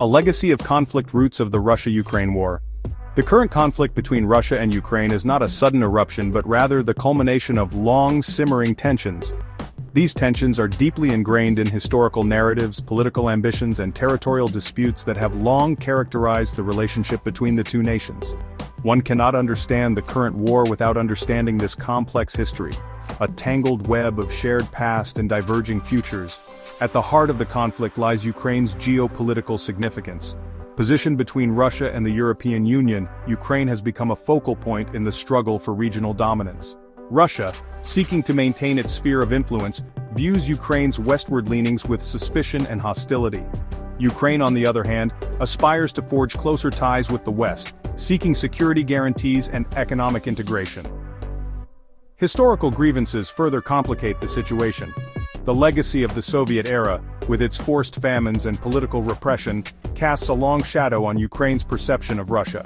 A legacy of conflict roots of the Russia-Ukraine war. The current conflict between Russia and Ukraine is not a sudden eruption but rather the culmination of long simmering tensions. These tensions are deeply ingrained in historical narratives, political ambitions and territorial disputes that have long characterized the relationship between the two nations. One cannot understand the current war without understanding this complex history, a tangled web of shared past and diverging futures. At the heart of the conflict lies Ukraine's geopolitical significance. Positioned between Russia and the European Union, Ukraine has become a focal point in the struggle for regional dominance. Russia, seeking to maintain its sphere of influence, views Ukraine's westward leanings with suspicion and hostility. Ukraine, on the other hand, aspires to forge closer ties with the West, seeking security guarantees and economic integration. Historical grievances further complicate the situation. The legacy of the Soviet era, with its forced famines and political repression, casts a long shadow on Ukraine's perception of Russia.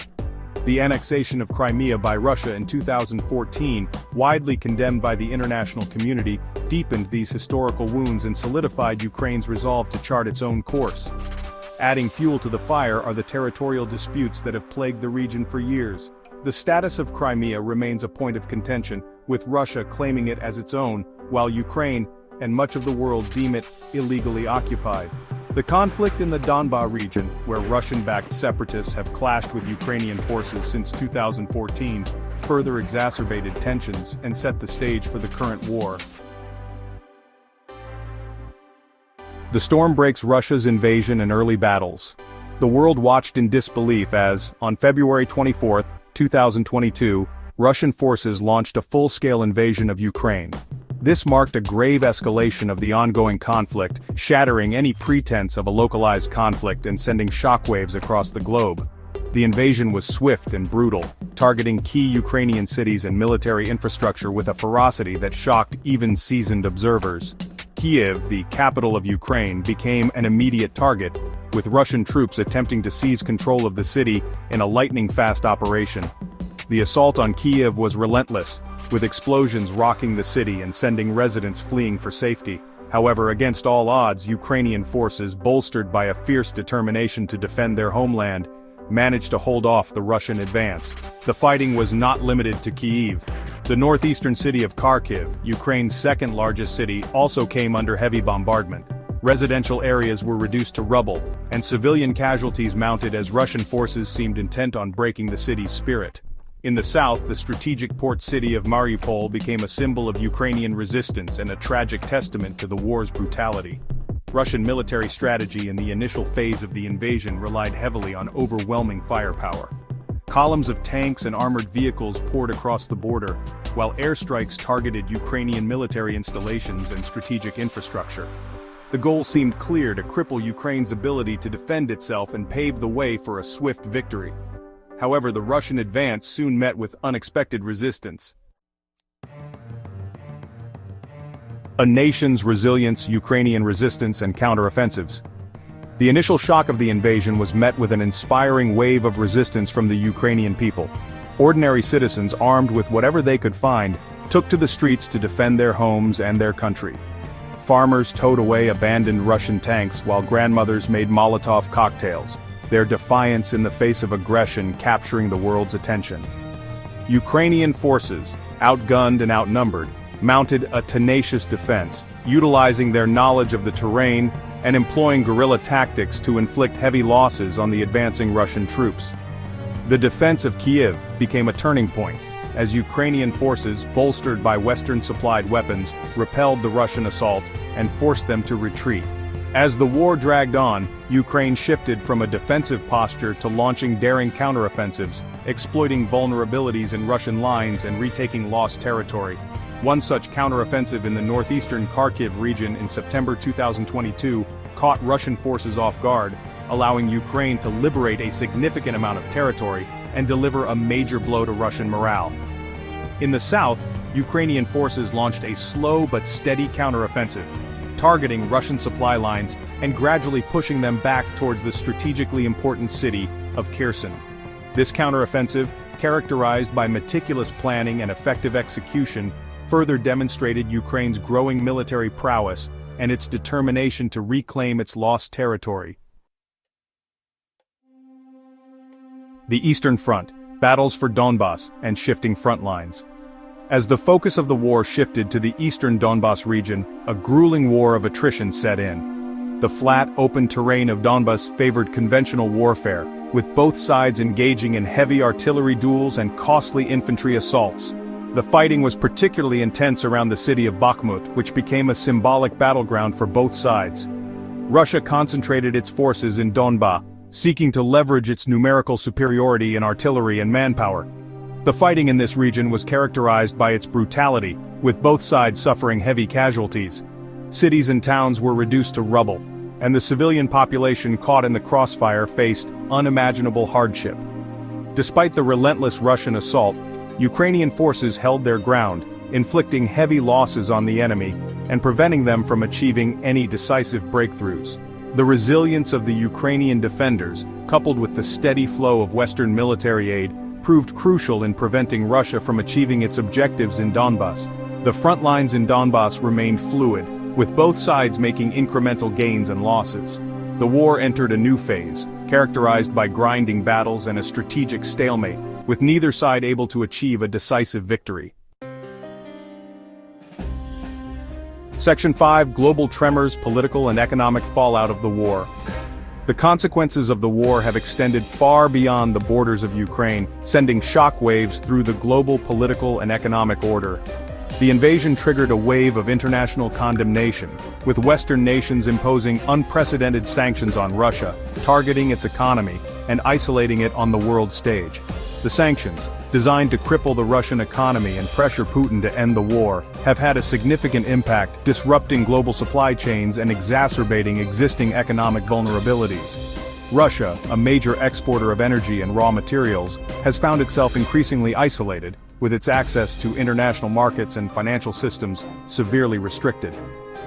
The annexation of Crimea by Russia in 2014, widely condemned by the international community, deepened these historical wounds and solidified Ukraine's resolve to chart its own course. Adding fuel to the fire are the territorial disputes that have plagued the region for years. The status of Crimea remains a point of contention, with Russia claiming it as its own, while Ukraine and much of the world deem it illegally occupied. The conflict in the Donbas region, where Russian-backed separatists have clashed with Ukrainian forces since 2014, further exacerbated tensions and set the stage for the current war. The storm breaks Russia's invasion and early battles. The world watched in disbelief as, on February 24, 2022, Russian forces launched a full-scale invasion of Ukraine. This marked a grave escalation of the ongoing conflict, shattering any pretense of a localized conflict and sending shockwaves across the globe. The invasion was swift and brutal, targeting key Ukrainian cities and military infrastructure with a ferocity that shocked even seasoned observers. Kyiv, the capital of Ukraine, became an immediate target, with Russian troops attempting to seize control of the city in a lightning-fast operation. The assault on Kyiv was relentless, with explosions rocking the city and sending residents fleeing for safety. However, against all odds, Ukrainian forces, bolstered by a fierce determination to defend their homeland, managed to hold off the Russian advance. The fighting was not limited to Kyiv. The northeastern city of Kharkiv, Ukraine's second-largest city, also came under heavy bombardment. Residential areas were reduced to rubble, and civilian casualties mounted as Russian forces seemed intent on breaking the city's spirit. In the south, the strategic port city of Mariupol became a symbol of Ukrainian resistance and a tragic testament to the war's brutality. Russian military strategy in the initial phase of the invasion relied heavily on overwhelming firepower. Columns of tanks and armored vehicles poured across the border, while airstrikes targeted Ukrainian military installations and strategic infrastructure. The goal seemed clear: to cripple Ukraine's ability to defend itself and pave the way for a swift victory. However, the Russian advance soon met with unexpected resistance. A nation's resilience, Ukrainian resistance and counteroffensives. The initial shock of the invasion was met with an inspiring wave of resistance from the Ukrainian people. Ordinary citizens, armed with whatever they could find, took to the streets to defend their homes and their country. Farmers towed away abandoned Russian tanks while grandmothers made Molotov cocktails, their defiance in the face of aggression capturing the world's attention. Ukrainian forces, outgunned and outnumbered, mounted a tenacious defense, utilizing their knowledge of the terrain and employing guerrilla tactics to inflict heavy losses on the advancing Russian troops. The defense of Kyiv became a turning point, as Ukrainian forces, bolstered by Western-supplied weapons, repelled the Russian assault and forced them to retreat. As the war dragged on, Ukraine shifted from a defensive posture to launching daring counteroffensives, exploiting vulnerabilities in Russian lines and retaking lost territory. One such counteroffensive in the northeastern Kharkiv region in September 2022 caught Russian forces off guard, allowing Ukraine to liberate a significant amount of territory and deliver a major blow to Russian morale. In the south, Ukrainian forces launched a slow but steady counteroffensive, targeting Russian supply lines and gradually pushing them back towards the strategically important city of Kherson. This counteroffensive, characterized by meticulous planning and effective execution, further demonstrated Ukraine's growing military prowess and its determination to reclaim its lost territory. The Eastern Front, battles for Donbas, and shifting front lines. As the focus of the war shifted to the eastern Donbas region, a grueling war of attrition set in. The flat, open terrain of Donbas favored conventional warfare, with both sides engaging in heavy artillery duels and costly infantry assaults. The fighting was particularly intense around the city of Bakhmut, which became a symbolic battleground for both sides. Russia concentrated its forces in Donbas, seeking to leverage its numerical superiority in artillery and manpower. The fighting in this region was characterized by its brutality, with both sides suffering heavy casualties. Cities and towns were reduced to rubble, and the civilian population caught in the crossfire faced unimaginable hardship. Despite the relentless Russian assault, Ukrainian forces held their ground, inflicting heavy losses on the enemy and preventing them from achieving any decisive breakthroughs. The resilience of the Ukrainian defenders, coupled with the steady flow of Western military aid, proved crucial in preventing Russia from achieving its objectives in Donbas. The front lines in Donbas remained fluid, with both sides making incremental gains and losses. The war entered a new phase, characterized by grinding battles and a strategic stalemate, with neither side able to achieve a decisive victory. Section 5: Global Tremors, Political and Economic Fallout of the War. The consequences of the war have extended far beyond the borders of Ukraine, sending shockwaves through the global political and economic order. The invasion triggered a wave of international condemnation, with Western nations imposing unprecedented sanctions on Russia, targeting its economy and isolating it on the world stage. The sanctions, designed to cripple the Russian economy and pressure Putin to end the war, have had a significant impact, disrupting global supply chains and exacerbating existing economic vulnerabilities. Russia, a major exporter of energy and raw materials, has found itself increasingly isolated, with its access to international markets and financial systems severely restricted.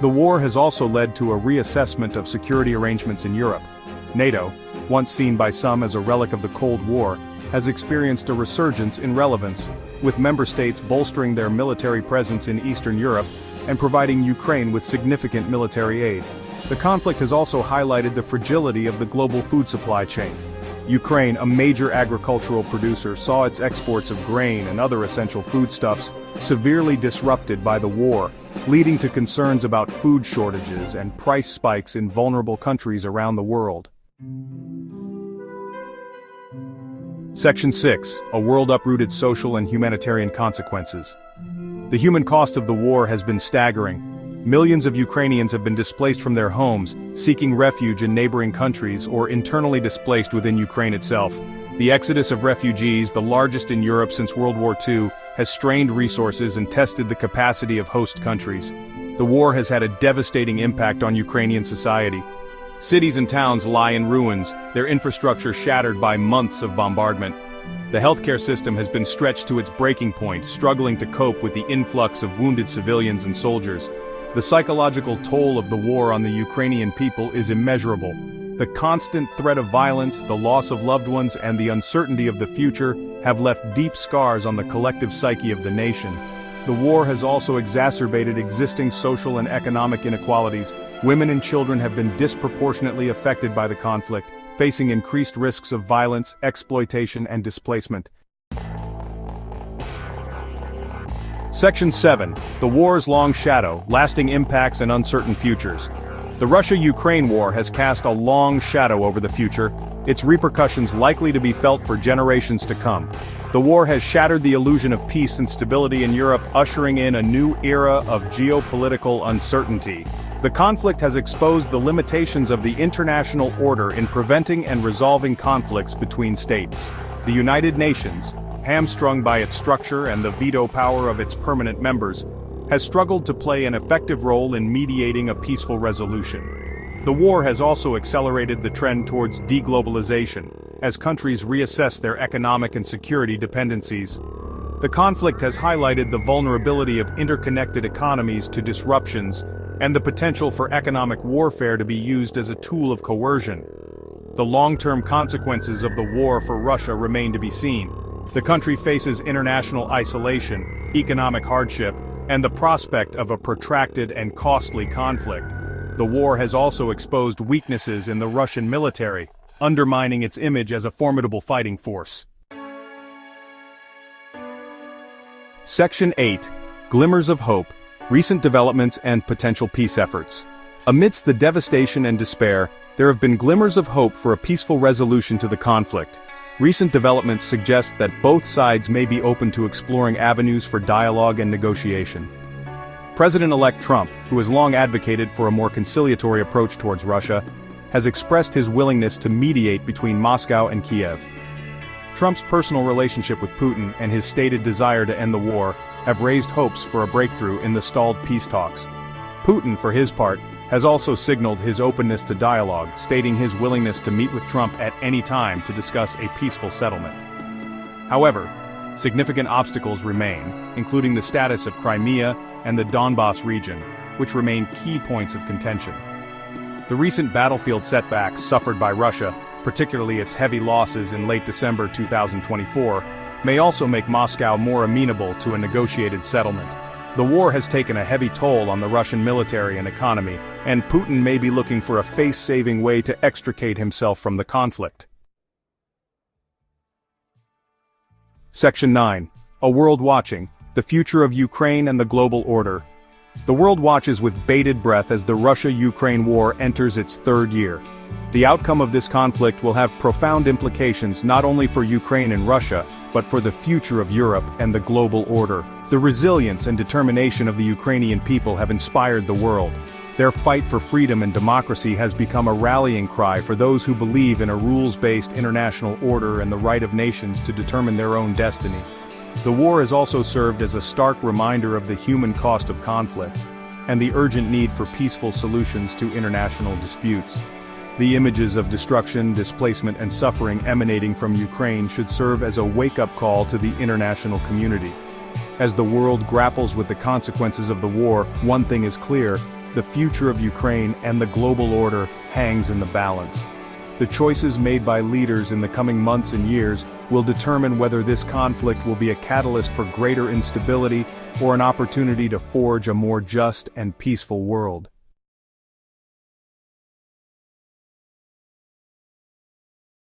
The war has also led to a reassessment of security arrangements in Europe. NATO, once seen by some as a relic of the Cold War, has experienced a resurgence in relevance, with member states bolstering their military presence in Eastern Europe and providing Ukraine with significant military aid. The conflict has also highlighted the fragility of the global food supply chain. Ukraine, a major agricultural producer, saw its exports of grain and other essential foodstuffs severely disrupted by the war, leading to concerns about food shortages and price spikes in vulnerable countries around the world. Section 6: A World Uprooted Social and Humanitarian Consequences. The human cost of the war has been staggering. Millions of Ukrainians have been displaced from their homes, seeking refuge in neighboring countries or internally displaced within Ukraine itself. The exodus of refugees, the largest in Europe since World War II, has strained resources and tested the capacity of host countries. The war has had a devastating impact on Ukrainian society. Cities and towns lie in ruins, their infrastructure shattered by months of bombardment. The healthcare system has been stretched to its breaking point, struggling to cope with the influx of wounded civilians and soldiers. The psychological toll of the war on the Ukrainian people is immeasurable. The constant threat of violence, the loss of loved ones, and the uncertainty of the future have left deep scars on the collective psyche of the nation. The war has also exacerbated existing social and economic inequalities. Women and children have been disproportionately affected by the conflict, facing increased risks of violence, exploitation, and displacement. Section 7: The War's Long Shadow, Lasting Impacts and Uncertain Futures. The Russia-Ukraine war has cast a long shadow over the future, its repercussions likely to be felt for generations to come. The war has shattered the illusion of peace and stability in Europe, ushering in a new era of geopolitical uncertainty. The conflict has exposed the limitations of the international order in preventing and resolving conflicts between states. The United Nations, hamstrung by its structure and the veto power of its permanent members, has struggled to play an effective role in mediating a peaceful resolution. The war has also accelerated the trend towards deglobalization, as countries reassess their economic and security dependencies. The conflict has highlighted the vulnerability of interconnected economies to disruptions, and the potential for economic warfare to be used as a tool of coercion. The long-term consequences of the war for Russia remain to be seen. The country faces international isolation, economic hardship, and the prospect of a protracted and costly conflict. The war has also exposed weaknesses in the Russian military, undermining its image as a formidable fighting force. Section 8. Glimmers of Hope, Recent Developments and Potential Peace Efforts. Amidst the devastation and despair, there have been glimmers of hope for a peaceful resolution to the conflict. Recent developments suggest that both sides may be open to exploring avenues for dialogue and negotiation. President-elect Trump, who has long advocated for a more conciliatory approach towards Russia, has expressed his willingness to mediate between Moscow and Kiev. Trump's personal relationship with Putin and his stated desire to end the war have raised hopes for a breakthrough in the stalled peace talks. Putin, for his part, has also signaled his openness to dialogue, stating his willingness to meet with Trump at any time to discuss a peaceful settlement. However, significant obstacles remain, including the status of Crimea and the Donbas region, which remain key points of contention. The recent battlefield setbacks suffered by Russia, particularly its heavy losses in late December 2024, may also make Moscow more amenable to a negotiated settlement. The war has taken a heavy toll on the Russian military and economy, and Putin may be looking for a face-saving way to extricate himself from the conflict. Section 9. A World Watching, the Future of Ukraine and the Global Order. The world watches with bated breath as the Russia-Ukraine war enters its third year. The outcome of this conflict will have profound implications not only for Ukraine and Russia, but for the future of Europe and the global order. The resilience and determination of the Ukrainian people have inspired the world. Their fight for freedom and democracy has become a rallying cry for those who believe in a rules-based international order and the right of nations to determine their own destiny. The war has also served as a stark reminder of the human cost of conflict, and the urgent need for peaceful solutions to international disputes. The images of destruction, displacement, and suffering emanating from Ukraine should serve as a wake-up call to the international community. As the world grapples with the consequences of the war, one thing is clear: the future of Ukraine and the global order hangs in the balance. The choices made by leaders in the coming months and years will determine whether this conflict will be a catalyst for greater instability or an opportunity to forge a more just and peaceful world.